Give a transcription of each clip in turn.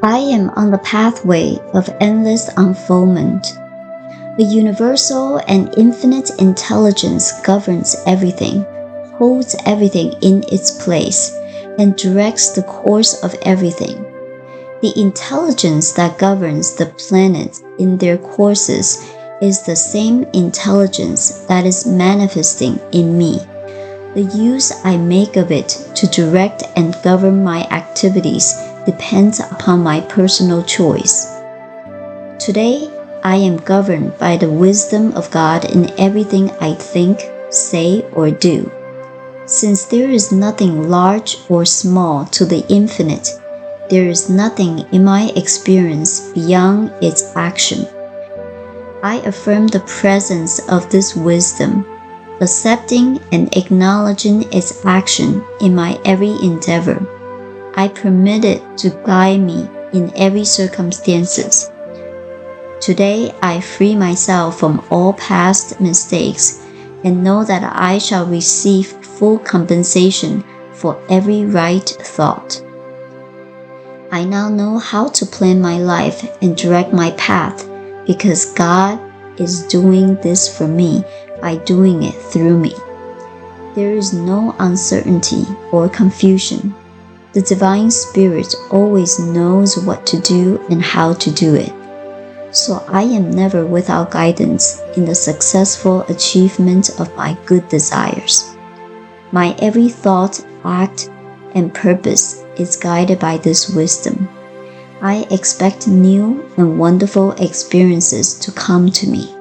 I am on the pathway of endless unfoldment. The universal and infinite intelligence governs everything, holds everything in its place, and directs the course of everything. The intelligence that governs the planets in their courses is the same intelligence that is manifesting in me. The use I make of it to direct and govern my activities depends upon my personal choice. Today, I am governed by the wisdom of God in everything I think, say, or do. Since there is nothing large or small to the infinite, there is nothing in my experience beyond its action. I affirm the presence of this wisdom, accepting and acknowledging its action in my every endeavor. I permit it to guide me in every circumstances. Today, I free myself from all past mistakes and know that I shall receive full compensation for every right thought. I now know how to plan my life and direct my path because God is doing this for me by doing it through me. There is no uncertainty or confusion. The Divine Spirit always knows what to do and how to do it. So I am never without guidance in the successful achievement of my good desires. My every thought, act, and purpose is guided by this wisdom. I expect new and wonderful experiences to come to me.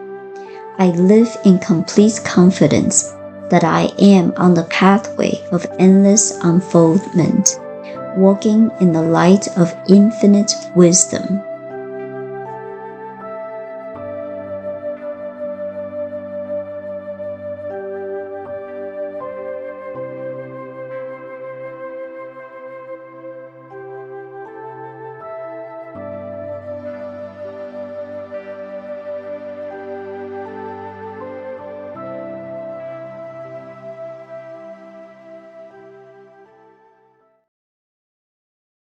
I live in complete confidence that I am on the pathway of endless unfoldment, walking in the light of infinite wisdom.